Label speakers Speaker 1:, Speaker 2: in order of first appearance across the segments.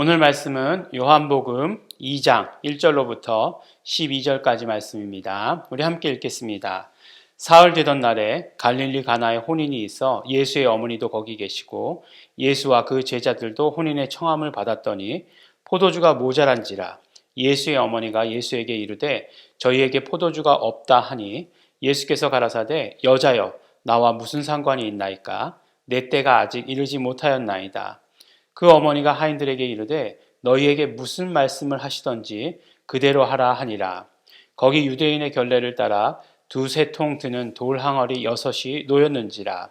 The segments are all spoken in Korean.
Speaker 1: 오늘 말씀은 요한복음 2장 1절로부터 12절까지 말씀입니다. 우리 함께 읽겠습니다. 사흘 되던 날에 갈릴리 가나에 혼인이 있어 예수의 어머니도 거기 계시고 예수와 그 제자들도 혼인의 청함을 받았더니 포도주가 모자란지라. 예수의 어머니가 예수에게 이르되 저희에게 포도주가 없다 하니 예수께서 가라사대 여자여 나와 무슨 상관이 있나이까? 내 때가 아직 이르지 못하였나이다. 그 어머니가 하인들에게 이르되 너희에게 무슨 말씀을 하시던지 그대로 하라 하니라. 거기 유대인의 결례를 따라 두세 통 드는 돌 항아리 6이 놓였는지라.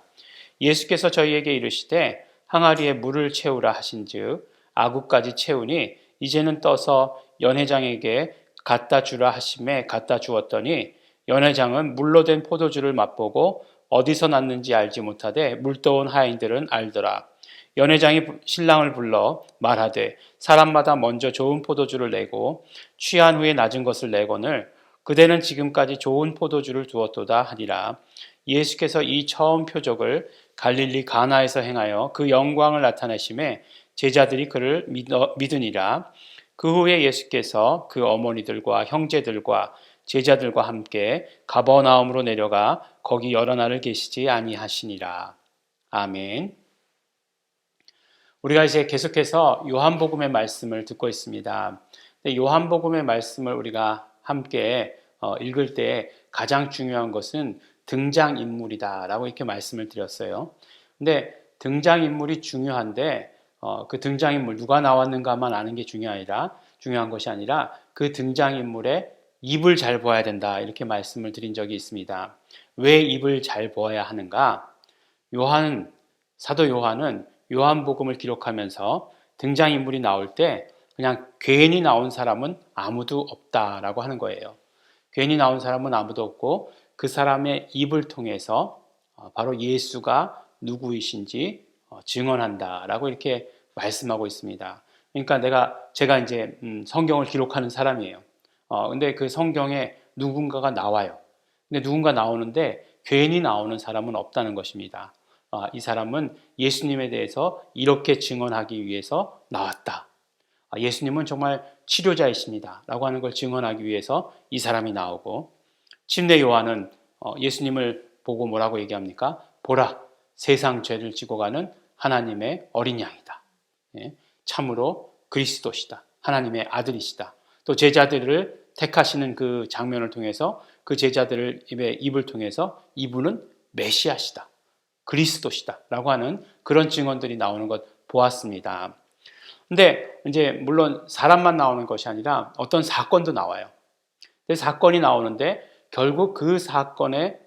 Speaker 1: 예수께서 저희에게 이르시되 항아리에 물을 채우라 하신즉 아구까지 채우니 이제는 떠서 연회장에게 갖다 주라 하심에 갖다 주었더니 연회장은 물로 된 포도주를 맛보고 어디서 났는지 알지 못하되 물떠온 하인들은 알더라. 연회장이 신랑을 불러 말하되 사람마다 먼저 좋은 포도주를 내고 취한 후에 낮은 것을 내거늘 그대는 지금까지 좋은 포도주를 두었도다 하니라. 예수께서 이 처음 표적을 갈릴리 가나에서 행하여 그 영광을 나타내심에 제자들이 그를 믿으니라. 그 후에 예수께서 그 어머니들과 형제들과 제자들과 함께 가버나움으로 내려가 거기 여러 날을 계시지 아니하시니라. 아멘. 우리가 이제 계속해서 요한복음의 말씀을 듣고 있습니다. 요한복음의 말씀을 우리가 함께 읽을 때 가장 중요한 것은 등장인물이다라고 이렇게 말씀을 드렸어요. 근데 등장인물이 중요한데 그 등장인물 누가 나왔는가만 아는 게 중요한 것이 아니라 그 등장인물의 입을 잘 보아야 된다 이렇게 말씀을 드린 적이 있습니다. 왜 입을 잘 보아야 하는가? 사도 요한은 요한복음을 기록하면서 등장인물이 나올 때 그냥 괜히 나온 사람은 아무도 없다라고 하는 거예요. 괜히 나온 사람은 아무도 없고 그 사람의 입을 통해서 바로 예수가 누구이신지 증언한다라고 이렇게 말씀하고 있습니다. 그러니까 제가 이제 성경을 기록하는 사람이에요. 근데 그 성경에 누군가가 나와요. 근데 누군가 나오는데 괜히 나오는 사람은 없다는 것입니다. 이 사람은 예수님에 대해서 이렇게 증언하기 위해서 나왔다. 예수님은 정말 치료자이십니다. 라고 하는 걸 증언하기 위해서 이 사람이 나오고, 침례 요한은 예수님을 보고 뭐라고 얘기합니까? 보라, 세상 죄를 지고 가는 하나님의 어린 양이다. 참으로 그리스도시다. 하나님의 아들이시다. 또 제자들을 택하시는 그 장면을 통해서 그 제자들의 입을 통해서 이분은 메시아시다. 그리스도시다 라고 하는 그런 증언들이 나오는 것 보았습니다. 근데 이제 물론 사람만 나오는 것이 아니라 어떤 사건도 나와요. 사건이 나오는데 결국 그 사건의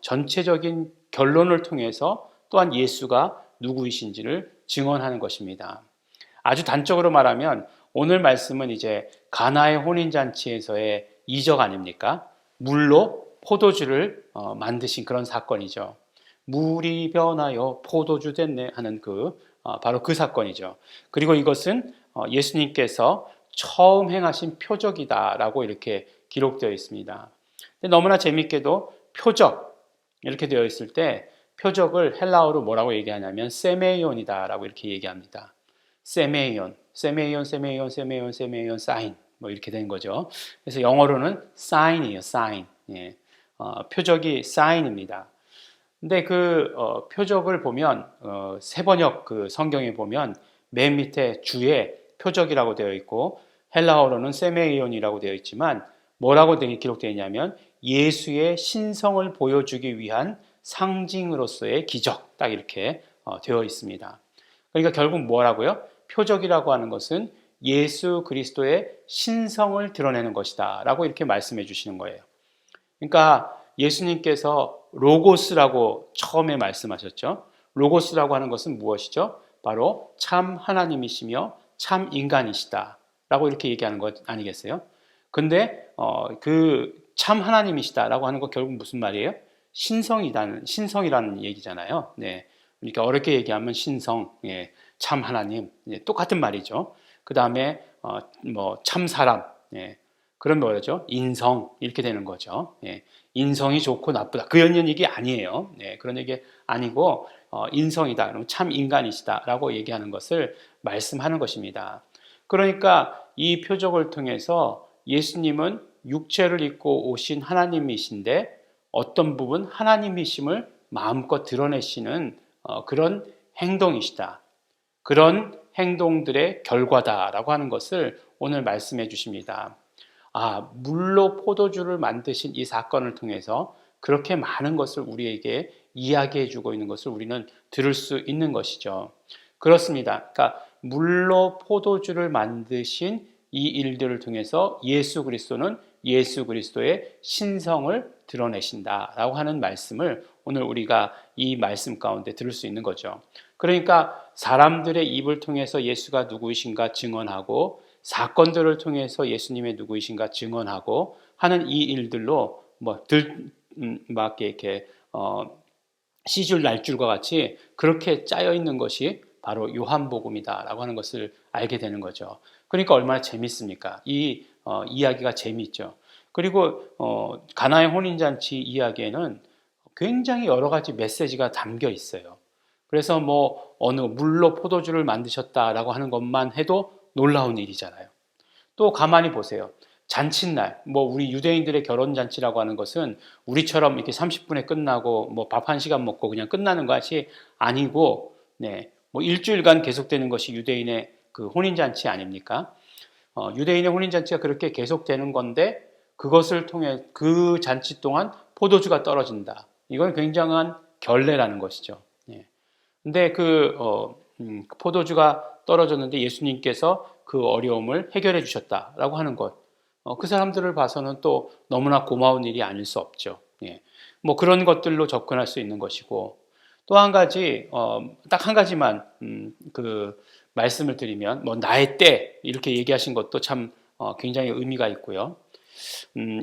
Speaker 1: 전체적인 결론을 통해서 또한 예수가 누구이신지를 증언하는 것입니다. 아주 단적으로 말하면 오늘 말씀은 이제 가나의 혼인잔치에서의 이적 아닙니까? 물로 포도주를 만드신 그런 사건이죠. 물이 변하여 포도주 됐네 하는 바로 그 사건이죠. 그리고 이것은 예수님께서 처음 행하신 표적이다라고 이렇게 기록되어 있습니다. 근데 너무나 재밌게도 표적 이렇게 되어 있을 때 표적을 헬라어로 뭐라고 얘기하냐면 세메이온이다라고 이렇게 얘기합니다. 세메이온, 사인 뭐 이렇게 된 거죠. 그래서 영어로는 사인이에요, 사인. 표적이 사인입니다. 근데 그 표적을 보면 세번역 그 성경에 보면 맨 밑에 주에 표적이라고 되어 있고 헬라어로는 세메이온이라고 되어 있지만 뭐라고 기록되어 있냐면 예수의 신성을 보여주기 위한 상징으로서의 기적 딱 이렇게 되어 있습니다. 그러니까 결국 뭐라고요? 표적이라고 하는 것은 예수 그리스도의 신성을 드러내는 것이다 라고 이렇게 말씀해 주시는 거예요. 그러니까 예수님께서 로고스라고 처음에 말씀하셨죠. 로고스라고 하는 것은 무엇이죠? 바로 참 하나님이시며 참 인간이시다 라고 이렇게 얘기하는 것 아니겠어요? 근데 그 참 하나님이시다 라고 하는 거 결국 무슨 말이에요? 신성이라는 얘기잖아요. 네. 그러니까 어렵게 얘기하면 신성, 참 하나님, 똑같은 말이죠. 그 다음에 참 사람, 그런 뭐죠? 인성 이렇게 되는 거죠. 인성이 좋고 나쁘다 그런 얘기 아니에요. 그런 얘기 아니고 인성이다, 참 인간이시다라고 얘기하는 것을 말씀하는 것입니다. 그러니까 이 표적을 통해서 예수님은 육체를 입고 오신 하나님이신데 어떤 부분 하나님이심을 마음껏 드러내시는 그런 행동이시다. 그런 행동들의 결과다라고 하는 것을 오늘 말씀해 주십니다. 물로 포도주를 만드신 이 사건을 통해서 그렇게 많은 것을 우리에게 이야기해 주고 있는 것을 우리는 들을 수 있는 것이죠. 그렇습니다. 그러니까 물로 포도주를 만드신 이 일들을 통해서 예수 그리스도는 예수 그리스도의 신성을 드러내신다라고 하는 말씀을 오늘 우리가 이 말씀 가운데 들을 수 있는 거죠. 그러니까 사람들의 입을 통해서 예수가 누구이신가 증언하고 사건들을 통해서 예수님의 누구이신가 증언하고 하는 이 일들로 막 이렇게 시줄 날줄과 같이 그렇게 짜여 있는 것이 바로 요한복음이다라고 하는 것을 알게 되는 거죠. 그러니까 얼마나 재밌습니까? 이 이야기가 재미있죠. 그리고 가나의 혼인잔치 이야기에는 굉장히 여러 가지 메시지가 담겨 있어요. 그래서 어느 물로 포도주를 만드셨다라고 하는 것만 해도 놀라운 일이잖아요. 또 가만히 보세요. 잔칫날, 우리 유대인들의 결혼 잔치라고 하는 것은 우리처럼 이렇게 30분에 끝나고 밥 한 시간 먹고 그냥 끝나는 것이 아니고, 네, 일주일간 계속되는 것이 유대인의 그 혼인 잔치 아닙니까? 유대인의 혼인 잔치가 그렇게 계속되는 건데 그것을 통해 그 잔치 동안 포도주가 떨어진다. 이건 굉장한 결례라는 것이죠. 예. 근데 포도주가 떨어졌는데 예수님께서 그 어려움을 해결해 주셨다라고 하는 것. 그 사람들을 봐서는 또 너무나 고마운 일이 아닐 수 없죠. 예. 그런 것들로 접근할 수 있는 것이고 또 한 가지, 딱 한 가지만 그 말씀을 드리면 나의 때 이렇게 얘기하신 것도 참 굉장히 의미가 있고요.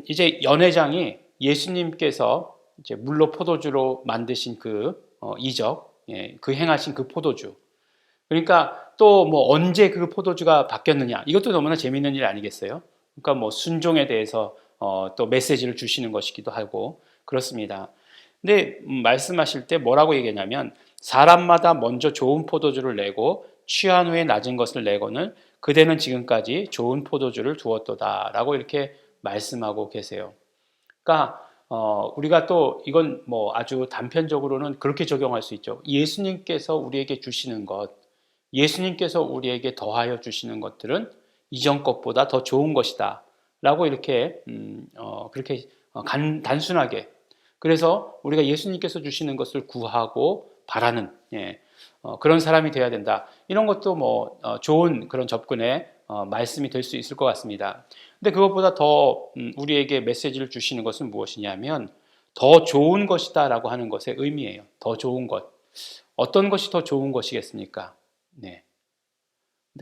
Speaker 1: 이제 연회장이 예수님께서 이제 물로 포도주로 만드신 그 이적, 예, 그 행하신 그 포도주. 그러니까 또 언제 그 포도주가 바뀌었느냐. 이것도 너무나 재미있는 일 아니겠어요? 그러니까 순종에 대해서 또 메시지를 주시는 것이기도 하고 그렇습니다. 근데 말씀하실 때 뭐라고 얘기했냐면 사람마다 먼저 좋은 포도주를 내고 취한 후에 낮은 것을 내고는 그대는 지금까지 좋은 포도주를 두었도다라고 이렇게 말씀하고 계세요. 그러니까 우리가 또 이건 아주 단편적으로는 그렇게 적용할 수 있죠. 예수님께서 우리에게 주시는 것, 예수님께서 우리에게 더하여 주시는 것들은 이전 것보다 더 좋은 것이다. 라고 이렇게, 그렇게 단순하게. 그래서 우리가 예수님께서 주시는 것을 구하고 바라는, 예, 그런 사람이 되어야 된다. 이런 것도 좋은 그런 접근의 말씀이 될 수 있을 것 같습니다. 근데 그것보다 더 우리에게 메시지를 주시는 것은 무엇이냐면 더 좋은 것이다라고 하는 것의 의미예요. 더 좋은 것. 어떤 것이 더 좋은 것이겠습니까? 네.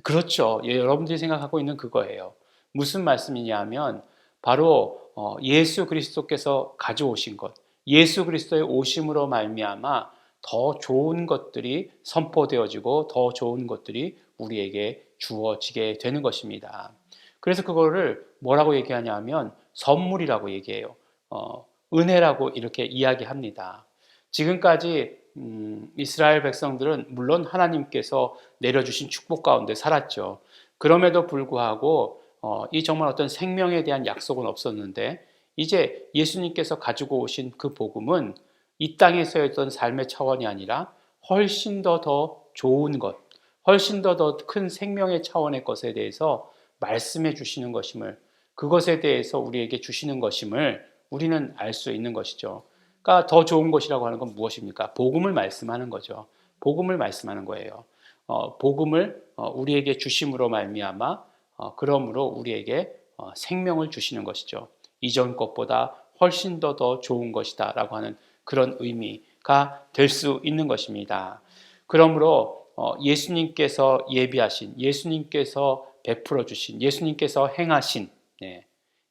Speaker 1: 그렇죠. 예, 여러분들이 생각하고 있는 그거예요. 무슨 말씀이냐 하면 바로 예수 그리스도께서 가져오신 것, 예수 그리스도의 오심으로 말미암아 더 좋은 것들이 선포되어지고 더 좋은 것들이 우리에게 주어지게 되는 것입니다. 그래서 그거를 뭐라고 얘기하냐 하면 선물이라고 얘기해요. 은혜라고 이렇게 이야기합니다. 지금까지 이스라엘 백성들은 물론 하나님께서 내려주신 축복 가운데 살았죠. 그럼에도 불구하고 이 정말 어떤 생명에 대한 약속은 없었는데 이제 예수님께서 가지고 오신 그 복음은 이 땅에서의 삶의 차원이 아니라 훨씬 더 좋은 것, 훨씬 더 큰 생명의 차원의 것에 대해서 말씀해 주시는 것임을, 그것에 대해서 우리에게 주시는 것임을 우리는 알 수 있는 것이죠. 그러니까 더 좋은 것이라고 하는 건 무엇입니까? 복음을 말씀하는 거죠. 복음을 말씀하는 거예요. 복음을 우리에게 주심으로 말미암아 그러므로 우리에게 생명을 주시는 것이죠. 이전 것보다 훨씬 더 좋은 것이다라고 하는 그런 의미가 될 수 있는 것입니다. 그러므로 예수님께서 예비하신, 예수님께서 베풀어 주신, 예수님께서 행하신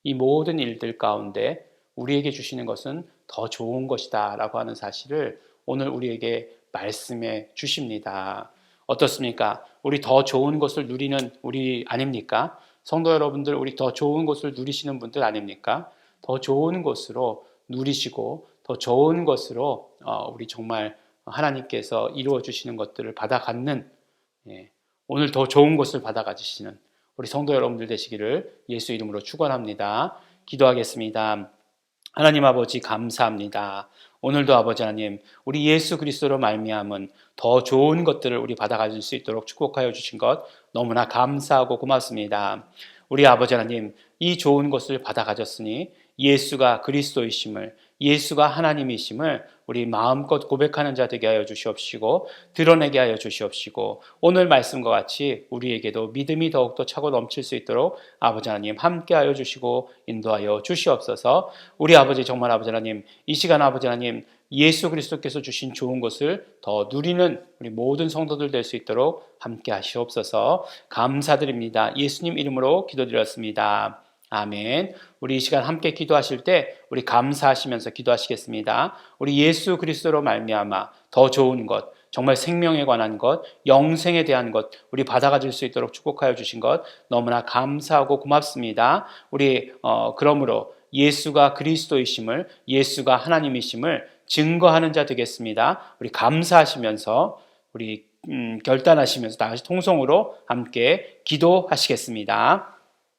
Speaker 1: 이 모든 일들 가운데 우리에게 주시는 것은 더 좋은 것이다라고 하는 사실을 오늘 우리에게 말씀해 주십니다. 어떻습니까? 우리 더 좋은 것을 누리는 우리 아닙니까? 성도 여러분들, 우리 더 좋은 것을 누리시는 분들 아닙니까? 더 좋은 것으로 누리시고 더 좋은 것으로 우리 정말 하나님께서 이루어 주시는 것들을 받아 갖는, 오늘 더 좋은 것을 받아 가지시는 우리 성도 여러분들 되시기를 예수 이름으로 축원합니다. 기도하겠습니다. 하나님 아버지 감사합니다. 오늘도 아버지 하나님 우리 예수 그리스도로 말미암은 더 좋은 것들을 우리 받아가질 수 있도록 축복하여 주신 것 너무나 감사하고 고맙습니다. 우리 아버지 하나님 이 좋은 것을 받아가졌으니 예수가 그리스도이심을, 예수가 하나님이심을 우리 마음껏 고백하는 자 되게 하여 주시옵시고 드러내게 하여 주시옵시고 오늘 말씀과 같이 우리에게도 믿음이 더욱더 차고 넘칠 수 있도록 아버지 하나님 함께 하여 주시고 인도하여 주시옵소서. 우리 아버지 정말 아버지 하나님 이 시간 아버지 하나님 예수 그리스도께서 주신 좋은 것을 더 누리는 우리 모든 성도들 될 수 있도록 함께 하시옵소서. 감사드립니다. 예수님 이름으로 기도드렸습니다. 아멘. 우리 이 시간 함께 기도하실 때 우리 감사하시면서 기도하시겠습니다. 우리 예수 그리스도로 말미암아 더 좋은 것, 정말 생명에 관한 것, 영생에 대한 것 우리 받아가질 수 있도록 축복하여 주신 것 너무나 감사하고 고맙습니다. 우리 그러므로 예수가 그리스도이심을, 예수가 하나님이심을 증거하는 자 되겠습니다. 우리 감사하시면서 우리 결단하시면서 다시 통성으로 함께 기도하시겠습니다.